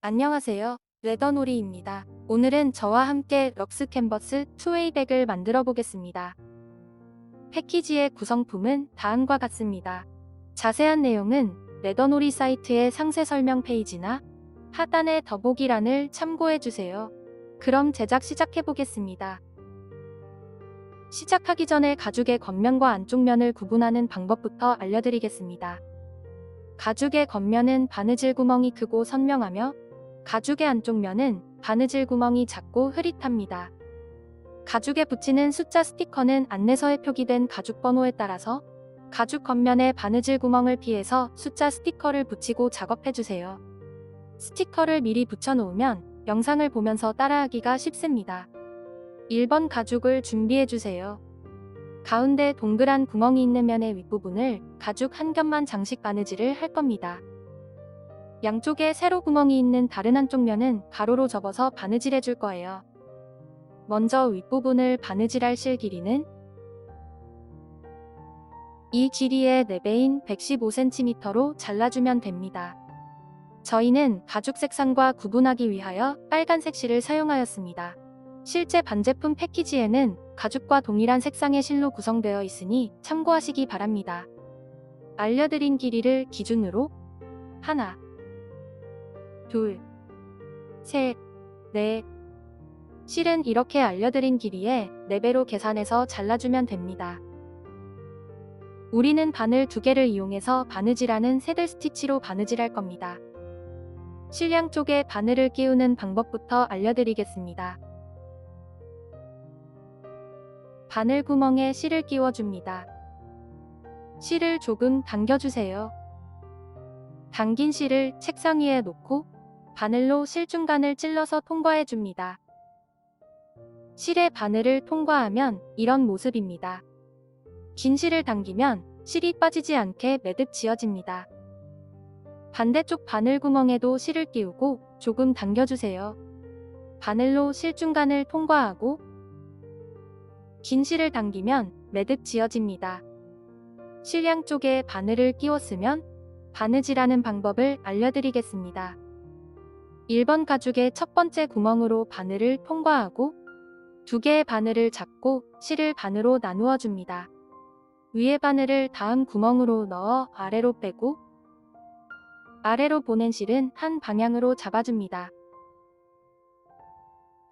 안녕하세요. 레더놀이입니다. 오늘은 저와 함께 럭스 캔버스 투웨이백을 만들어 보겠습니다. 패키지의 구성품은 다음과 같습니다. 자세한 내용은 레더놀이 사이트의 상세 설명 페이지나 하단의 더보기란을 참고해 주세요. 그럼 제작 시작해 보겠습니다. 시작하기 전에 가죽의 겉면과 안쪽 면을 구분하는 방법부터 알려드리겠습니다. 가죽의 겉면은 바느질 구멍이 크고 선명하며 가죽의 안쪽 면은 바느질 구멍이 작고 흐릿합니다. 가죽에 붙이는 숫자 스티커는 안내서에 표기된 가죽 번호에 따라서 가죽 겉면에 바느질 구멍을 피해서 숫자 스티커를 붙이고 작업해주세요. 스티커를 미리 붙여놓으면 영상을 보면서 따라하기가 쉽습니다. 1번 가죽을 준비해주세요. 가운데 동그란 구멍이 있는 면의 윗부분을 가죽 한 겹만 장식 바느질을 할 겁니다. 양쪽에 세로 구멍이 있는 다른 한쪽 면은 가로로 접어서 바느질해 줄 거예요. 먼저 윗부분을 바느질할 실 길이는 이 길이의 4배인 115cm로 잘라주면 됩니다. 저희는 가죽 색상과 구분하기 위하여 빨간색 실을 사용하였습니다. 실제 반제품 패키지에는 가죽과 동일한 색상의 실로 구성되어 있으니 참고하시기 바랍니다. 알려드린 길이를 기준으로 하나, 둘, 셋, 넷. 실은 이렇게 알려드린 길이의 4배로 계산해서 잘라주면 됩니다. 우리는 바늘 2개를 이용해서 바느질하는 새들 스티치로 바느질할 겁니다. 실 양쪽에 바늘을 끼우는 방법부터 알려드리겠습니다. 바늘 구멍에 실을 끼워줍니다. 실을 조금 당겨주세요. 당긴 실을 책상 위에 놓고 바늘로 실 중간을 찔러서 통과해줍니다. 실의 바늘을 통과하면 이런 모습입니다. 긴 실을 당기면 실이 빠지지 않게 매듭 지어집니다. 반대쪽 바늘 구멍에도 실을 끼우고 조금 당겨주세요. 바늘로 실 중간을 통과하고 긴 실을 당기면 매듭 지어집니다. 실 양쪽에 바늘을 끼웠으면 바느질하는 방법을 알려드리겠습니다. 1번 가죽의 첫 번째 구멍으로 바늘을 통과하고 2개의 바늘을 잡고 실을 반으로 나누어 줍니다. 위에 바늘을 다음 구멍으로 넣어 아래로 빼고 아래로 보낸 실은 한 방향으로 잡아줍니다.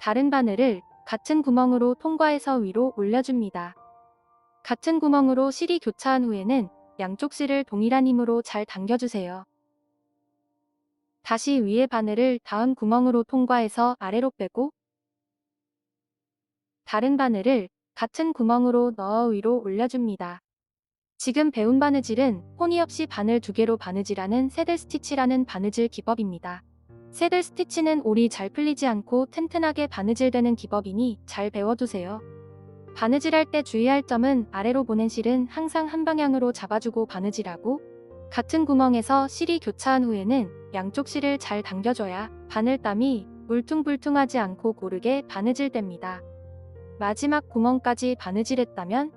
다른 바늘을 같은 구멍으로 통과해서 위로 올려줍니다. 같은 구멍으로 실이 교차한 후에는 양쪽 실을 동일한 힘으로 잘 당겨주세요. 다시 위에 바늘을 다음 구멍으로 통과해서 아래로 빼고 다른 바늘을 같은 구멍으로 넣어 위로 올려줍니다. 지금 배운 바느질은 호니 없이 바늘 2개로 바느질하는 새들 스티치라는 바느질 기법입니다. 새들 스티치는 올이 잘 풀리지 않고 튼튼하게 바느질되는 기법이니 잘 배워두세요. 바느질할 때 주의할 점은 아래로 보낸 실은 항상 한 방향으로 잡아주고 바느질하고 같은 구멍에서 실이 교차한 후에는 양쪽 실을 잘 당겨줘야 바늘땀이 울퉁불퉁하지 않고 고르게 바느질됩니다. 마지막 구멍까지 바느질했다면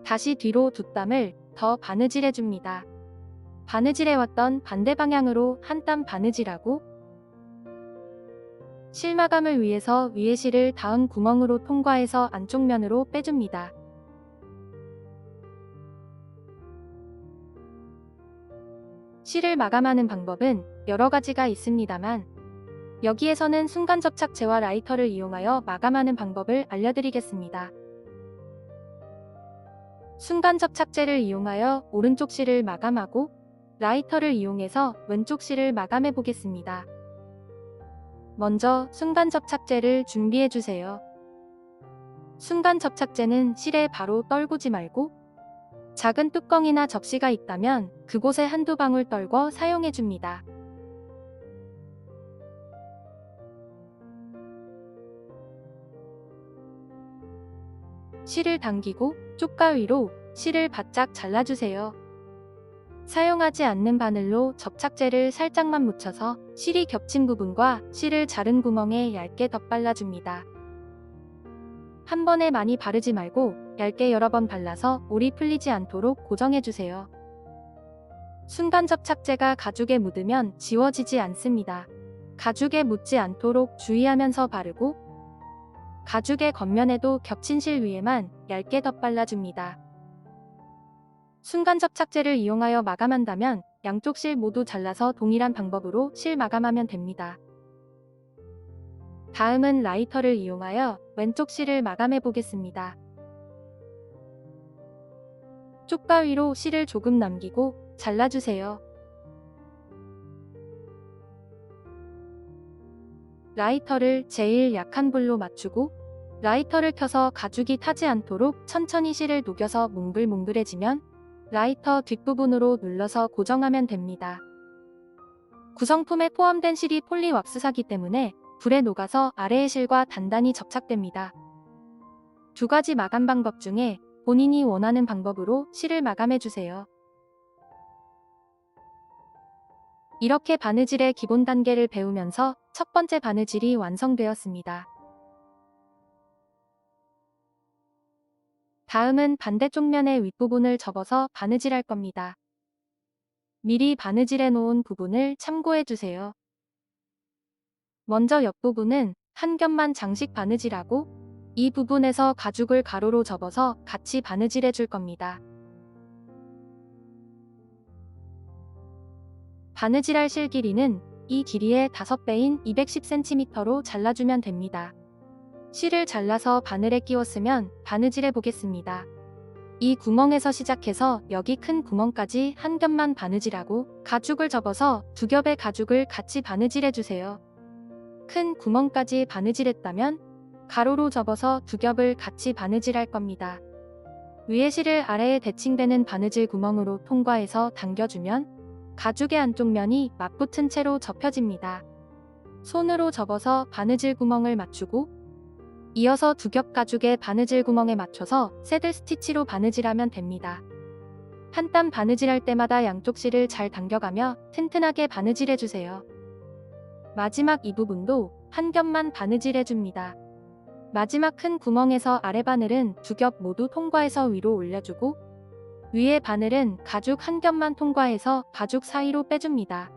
다시 뒤로 2땀을 더 바느질해줍니다. 바느질해왔던 반대 방향으로 한 땀 바느질하고 실 마감을 위해서 위에 실을 다음 구멍으로 통과해서 안쪽 면으로 빼줍니다. 실을 마감하는 방법은 여러 가지가 있습니다만 여기에서는 순간 접착제와 라이터를 이용하여 마감하는 방법을 알려드리겠습니다. 순간 접착제를 이용하여 오른쪽 실을 마감하고 라이터를 이용해서 왼쪽 실을 마감해 보겠습니다. 먼저 순간 접착제를 준비해 주세요. 순간 접착제는 실에 바로 떨구지 말고 작은 뚜껑이나 접시가 있다면 그곳에 한두 방울 떨궈 사용해 줍니다. 실을 당기고 쪽가 위로 실을 바짝 잘라주세요. 사용하지 않는 바늘로 접착제를 살짝만 묻혀서 실이 겹친 부분과 실을 자른 구멍에 얇게 덧발라줍니다. 한 번에 많이 바르지 말고 얇게 여러 번 발라서 올이 풀리지 않도록 고정해주세요. 순간 접착제가 가죽에 묻으면 지워지지 않습니다. 가죽에 묻지 않도록 주의하면서 바르고 가죽의 겉면에도 겹친 실 위에만 얇게 덧발라줍니다. 순간 접착제를 이용하여 마감한다면 양쪽 실 모두 잘라서 동일한 방법으로 실 마감하면 됩니다. 다음은 라이터를 이용하여 왼쪽 실을 마감해 보겠습니다. 쪽과 위로 실을 조금 남기고 잘라주세요. 라이터를 제일 약한 불로 맞추고 라이터를 켜서 가죽이 타지 않도록 천천히 실을 녹여서 몽글몽글해지면 라이터 뒷부분으로 눌러서 고정하면 됩니다. 구성품에 포함된 실이 폴리왁스사기 때문에 불에 녹아서 아래의 실과 단단히 접착됩니다. 두 가지 마감 방법 중에 본인이 원하는 방법으로 실을 마감해주세요. 이렇게 바느질의 기본 단계를 배우면서 첫 번째 바느질이 완성되었습니다. 다음은 반대쪽 면의 윗부분을 접어서 바느질할 겁니다. 미리 바느질해 놓은 부분을 참고해주세요. 먼저 옆부분은 한 겹만 장식 바느질하고 이 부분에서 가죽을 가로로 접어서 같이 바느질해 줄 겁니다. 바느질할 실 길이는 이 길이의 5배인 210cm로 잘라주면 됩니다. 실을 잘라서 바늘에 끼웠으면 바느질해 보겠습니다. 이 구멍에서 시작해서 여기 큰 구멍까지 한 겹만 바느질하고 가죽을 접어서 두 겹의 가죽을 같이 바느질해 주세요. 큰 구멍까지 바느질했다면 가로로 접어서 두 겹을 같이 바느질할 겁니다. 위에 실을 아래에 대칭되는 바느질 구멍으로 통과해서 당겨주면 가죽의 안쪽 면이 맞붙은 채로 접혀집니다. 손으로 접어서 바느질 구멍을 맞추고 이어서 두 겹 가죽의 바느질 구멍에 맞춰서 새들 스티치로 바느질하면 됩니다. 한 땀 바느질할 때마다 양쪽 실을 잘 당겨가며 튼튼하게 바느질해주세요. 마지막 이 부분도 한 겹만 바느질해줍니다. 마지막 큰 구멍에서 아래 바늘은 두 겹 모두 통과해서 위로 올려주고 위에 바늘은 가죽 한 겹만 통과해서 가죽 사이로 빼줍니다.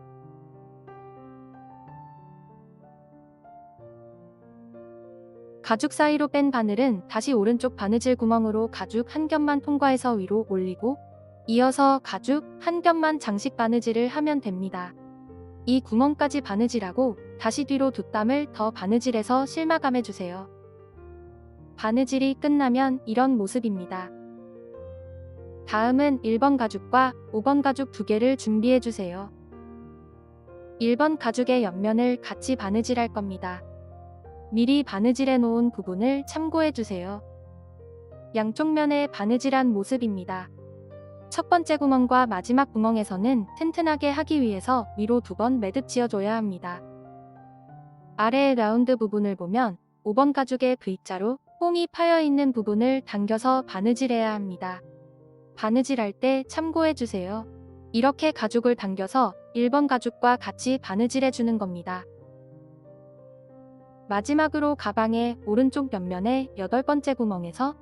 가죽 사이로 뺀 바늘은 다시 오른쪽 바느질 구멍으로 가죽 한 겹만 통과해서 위로 올리고 이어서 가죽 한 겹만 장식 바느질을 하면 됩니다. 이 구멍까지 바느질하고 다시 뒤로 두 땀을 더 바느질해서 실마감해주세요. 바느질이 끝나면 이런 모습입니다. 다음은 1번 가죽과 5번 가죽 두 개를 준비해주세요. 1번 가죽의 옆면을 같이 바느질할 겁니다. 미리 바느질해 놓은 부분을 참고해주세요. 양쪽 면에 바느질한 모습입니다. 첫 번째 구멍과 마지막 구멍에서는 튼튼하게 하기 위해서 위로 2번 매듭 지어줘야 합니다. 아래의 라운드 부분을 보면 5번 가죽의 V자로 홈이 파여있는 부분을 당겨서 바느질해야 합니다. 바느질할 때 참고해주세요. 이렇게 가죽을 당겨서 1번 가죽과 같이 바느질해주는 겁니다. 마지막으로 가방의 오른쪽 옆면의 8번째 구멍에서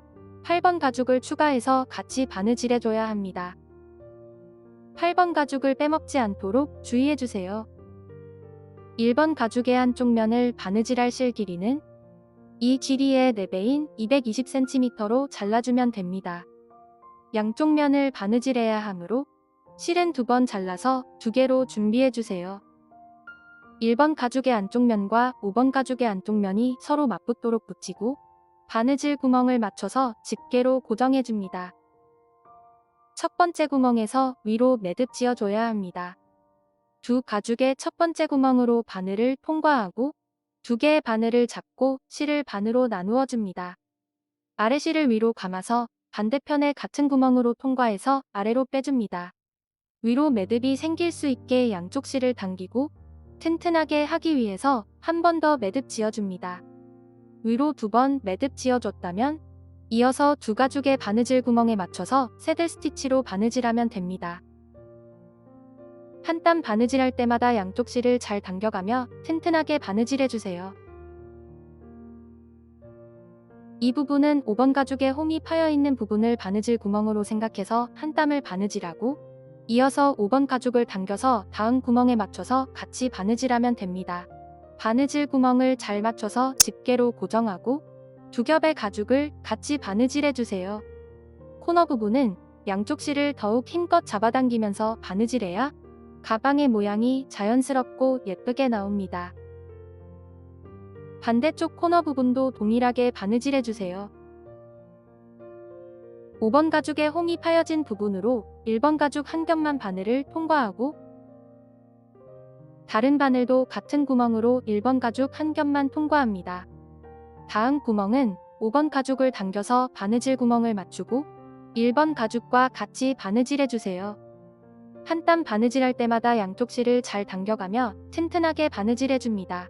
8번 가죽을 추가해서 같이 바느질해줘야 합니다. 8번 가죽을 빼먹지 않도록 주의해주세요. 1번 가죽의 한쪽 면을 바느질할 실 길이는 이 길이의 4배인 220cm로 잘라주면 됩니다. 양쪽 면을 바느질해야 하므로 실은 2번 잘라서 2개로 준비해주세요. 1번 가죽의 안쪽 면과 5번 가죽의 안쪽 면이 서로 맞붙도록 붙이고 바느질 구멍을 맞춰서 집게로 고정해줍니다. 첫 번째 구멍에서 위로 매듭 지어줘야 합니다. 두 가죽의 첫 번째 구멍으로 바늘을 통과하고 2개의 바늘을 잡고 실을 반으로 나누어 줍니다. 아래 실을 위로 감아서 반대편의 같은 구멍으로 통과해서 아래로 빼줍니다. 위로 매듭이 생길 수 있게 양쪽 실을 당기고 튼튼하게 하기 위해서 한 번 더 매듭 지어줍니다. 위로 2번 매듭 지어줬다면 이어서 두 가죽의 바느질 구멍에 맞춰서 새들 스티치로 바느질하면 됩니다. 한 땀 바느질할 때마다 양쪽 실을 잘 당겨가며 튼튼하게 바느질해주세요. 이 부분은 5번 가죽의 홈이 파여있는 부분을 바느질 구멍으로 생각해서 한 땀을 바느질하고 이어서 5번 가죽을 당겨서 다음 구멍에 맞춰서 같이 바느질하면 됩니다. 바느질 구멍을 잘 맞춰서 집게로 고정하고 두 겹의 가죽을 같이 바느질해 주세요. 코너 부분은 양쪽 실을 더욱 힘껏 잡아당기면서 바느질해야 가방의 모양이 자연스럽고 예쁘게 나옵니다. 반대쪽 코너 부분도 동일하게 바느질해 주세요. 5번 가죽의 홈이 파여진 부분으로 1번 가죽 한 겹만 바늘을 통과하고 다른 바늘도 같은 구멍으로 1번 가죽 한 겹만 통과합니다. 다음 구멍은 5번 가죽을 당겨서 바느질 구멍을 맞추고 1번 가죽과 같이 바느질해 주세요. 한 땀 바느질할 때마다 양쪽 실을 잘 당겨가며 튼튼하게 바느질해 줍니다.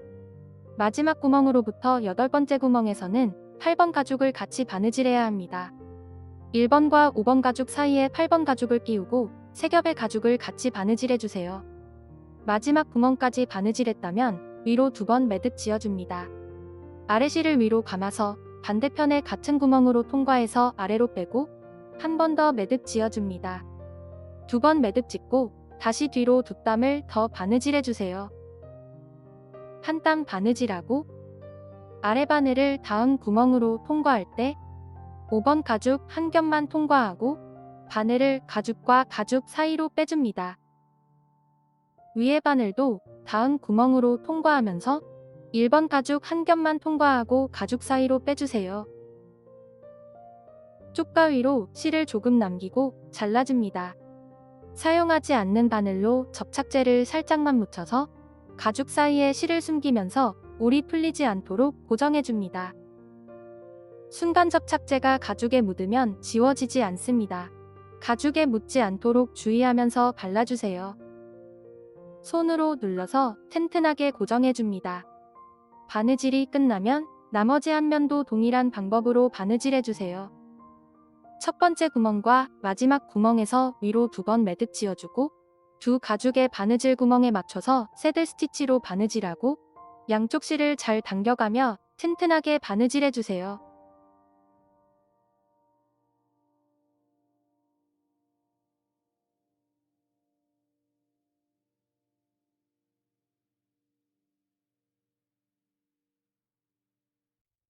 마지막 구멍으로부터 8번째 구멍에서는 8번 가죽을 같이 바느질해야 합니다. 1번과 5번 가죽 사이에 8번 가죽을 끼우고 3겹의 가죽을 같이 바느질해 주세요. 마지막 구멍까지 바느질했다면 위로 2번 매듭 지어줍니다. 아래 실을 위로 감아서 반대편에 같은 구멍으로 통과해서 아래로 빼고 한 번 더 매듭 지어줍니다. 2번 매듭 짓고 다시 뒤로 2땀을 더 바느질해 주세요. 한 땀 바느질하고 아래 바늘을 다음 구멍으로 통과할 때 5번 가죽 한 겹만 통과하고 바늘을 가죽과 가죽 사이로 빼줍니다. 위에 바늘도 다음 구멍으로 통과하면서 1번 가죽 한 겹만 통과하고 가죽 사이로 빼주세요. 쪽가위로 실을 조금 남기고 잘라줍니다. 사용하지 않는 바늘로 접착제를 살짝만 묻혀서 가죽 사이에 실을 숨기면서 올이 풀리지 않도록 고정해줍니다. 순간 접착제가 가죽에 묻으면 지워지지 않습니다. 가죽에 묻지 않도록 주의하면서 발라주세요. 손으로 눌러서 튼튼하게 고정해줍니다. 바느질이 끝나면 나머지 한 면도 동일한 방법으로 바느질해주세요. 첫 번째 구멍과 마지막 구멍에서 위로 2번 매듭 지어주고 두 가죽의 바느질 구멍에 맞춰서 새들 스티치로 바느질하고 양쪽 실을 잘 당겨가며 튼튼하게 바느질해주세요.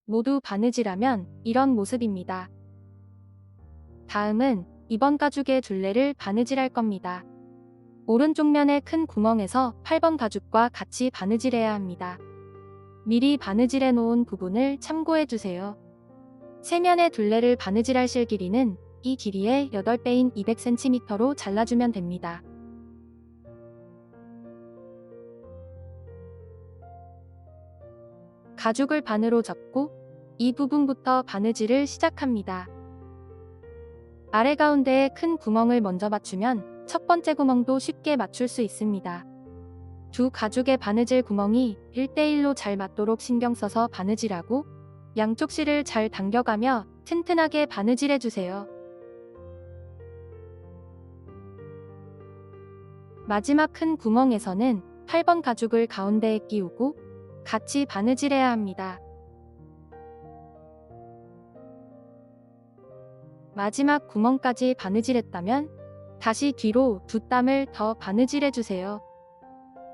모두 바느질하면 이런 모습입니다. 다음은 2번 가죽의 둘레를 바느질할 겁니다. 오른쪽 면의 큰 구멍에서 8번 가죽과 같이 바느질해야 합니다. 미리 바느질해 놓은 부분을 참고해 주세요. 세면의 둘레를 바느질할 실 길이는 이 길이의 8배인 200cm로 잘라주면 됩니다. 가죽을 반으로 접고 이 부분부터 바느질을 시작합니다. 아래 가운데에 큰 구멍을 먼저 맞추면 첫 번째 구멍도 쉽게 맞출 수 있습니다. 두 가죽의 바느질 구멍이 1대1로 잘 맞도록 신경 써서 바느질하고 양쪽 실을 잘 당겨가며 튼튼하게 바느질해주세요. 마지막 큰 구멍에서는 8번 가죽을 가운데에 끼우고 같이 바느질해야 합니다. 마지막 구멍까지 바느질했다면 다시 뒤로 2땀을 더 바느질해주세요.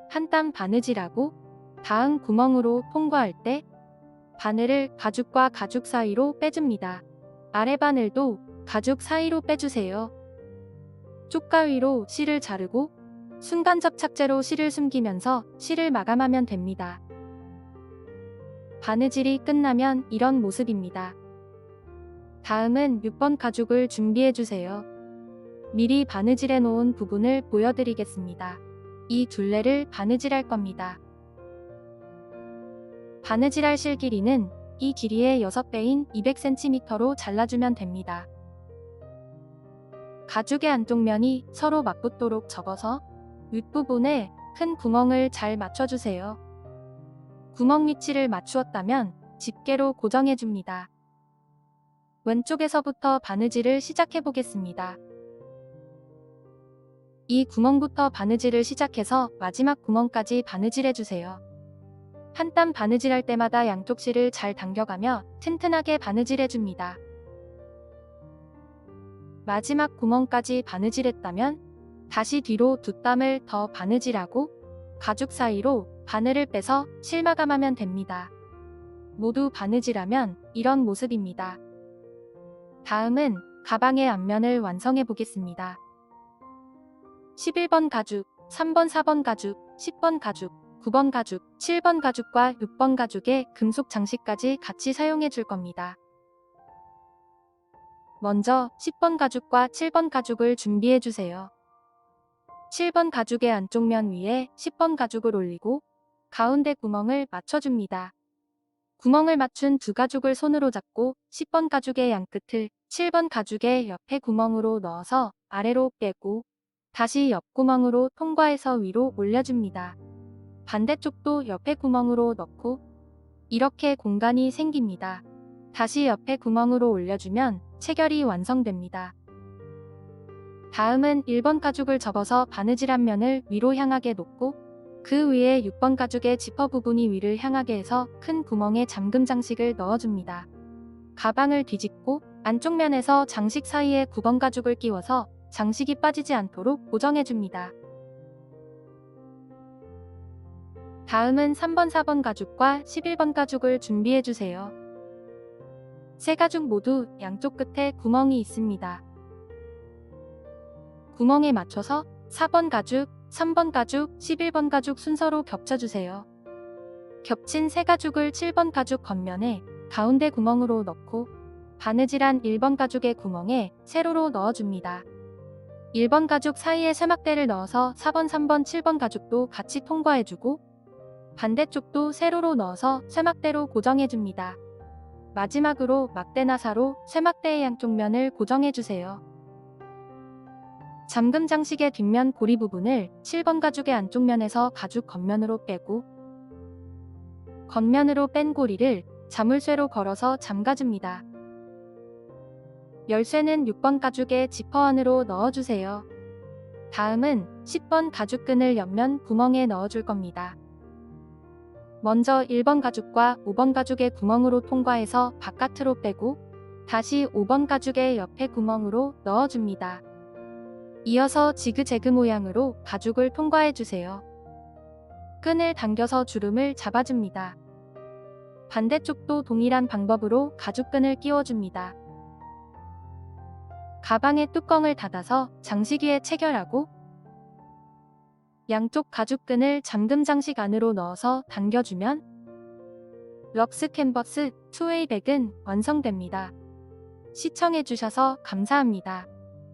한 땀 바느질하고 다음 구멍으로 통과할 때 바늘을 가죽과 가죽 사이로 빼줍니다. 아래 바늘도 가죽 사이로 빼주세요. 쪽가위로 실을 자르고 순간 접착제로 실을 숨기면서 실을 마감하면 됩니다. 바느질이 끝나면 이런 모습입니다. 다음은 6번 가죽을 준비해주세요. 미리 바느질해 놓은 부분을 보여드리겠습니다. 이 둘레를 바느질할 겁니다. 바느질할 실 길이는 이 길이의 6배인 200cm로 잘라주면 됩니다. 가죽의 안쪽 면이 서로 맞붙도록 접어서 윗부분에 큰 구멍을 잘 맞춰주세요. 구멍 위치를 맞추었다면 집게로 고정해줍니다. 왼쪽에서부터 바느질을 시작해 보겠습니다. 이 구멍부터 바느질을 시작해서 마지막 구멍까지 바느질해주세요. 한 땀 바느질할 때마다 양쪽 실을 잘 당겨가며 튼튼하게 바느질해줍니다. 마지막 구멍까지 바느질했다면 다시 뒤로 2땀을 더 바느질하고 가죽 사이로 바늘을 빼서 실마감하면 됩니다. 모두 바느질하면 이런 모습입니다. 다음은 가방의 앞면을 완성해 보겠습니다. 11번 가죽, 3번 4번 가죽, 10번 가죽, 9번 가죽, 7번 가죽과 6번 가죽의 금속 장식까지 같이 사용해 줄 겁니다. 먼저 10번 가죽과 7번 가죽을 준비해 주세요. 7번 가죽의 안쪽 면 위에 10번 가죽을 올리고 가운데 구멍을 맞춰줍니다. 구멍을 맞춘 두 가죽을 손으로 잡고 10번 가죽의 양끝을 7번 가죽의 옆에 구멍으로 넣어서 아래로 빼고 다시 옆 구멍으로 통과해서 위로 올려줍니다. 반대쪽도 옆에 구멍으로 넣고 이렇게 공간이 생깁니다. 다시 옆에 구멍으로 올려주면 체결이 완성됩니다. 다음은 1번 가죽을 접어서 바느질한 면을 위로 향하게 놓고 그 위에 6번 가죽의 지퍼 부분이 위를 향하게 해서 큰 구멍에 잠금 장식을 넣어줍니다. 가방을 뒤집고 안쪽 면에서 장식 사이에 9번 가죽을 끼워서 장식이 빠지지 않도록 고정해줍니다. 다음은 3번 4번 가죽과 11번 가죽을 준비해주세요. 세 가죽 모두 양쪽 끝에 구멍이 있습니다. 구멍에 맞춰서 4번 가죽, 3번 가죽, 11번 가죽 순서로 겹쳐주세요. 겹친 세 가죽을 7번 가죽 겉면에 가운데 구멍으로 넣고 바느질한 1번 가죽의 구멍에 세로로 넣어줍니다. 1번 가죽 사이에 세막대를 넣어서 4번, 3번, 7번 가죽도 같이 통과해주고 반대쪽도 세로로 넣어서 세막대로 고정해줍니다. 마지막으로 막대 나사로 세막대의 양쪽 면을 고정해주세요. 잠금 장식의 뒷면 고리 부분을 7번 가죽의 안쪽 면에서 가죽 겉면으로 빼고 겉면으로 뺀 고리를 자물쇠로 걸어서 잠가줍니다. 열쇠는 6번 가죽의 지퍼 안으로 넣어주세요. 다음은 10번 가죽끈을 옆면 구멍에 넣어줄 겁니다. 먼저 1번 가죽과 5번 가죽의 구멍으로 통과해서 바깥으로 빼고 다시 5번 가죽의 옆에 구멍으로 넣어줍니다. 이어서 지그재그 모양으로 가죽을 통과해주세요. 끈을 당겨서 주름을 잡아줍니다. 반대쪽도 동일한 방법으로 가죽끈을 끼워줍니다. 가방의 뚜껑을 닫아서 장식 위에 체결하고 양쪽 가죽끈을 잠금 장식 안으로 넣어서 당겨주면 럭스 캔버스 투웨이백은 완성됩니다. 시청해주셔서 감사합니다.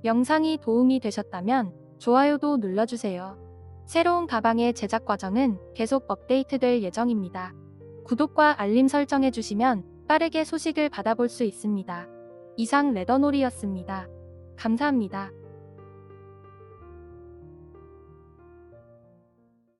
영상이 도움이 되셨다면 좋아요도 눌러주세요. 새로운 가방의 제작 과정은 계속 업데이트될 예정입니다. 구독과 알림 설정해주시면 빠르게 소식을 받아볼 수 있습니다. 이상 레더놀이였습니다. 감사합니다.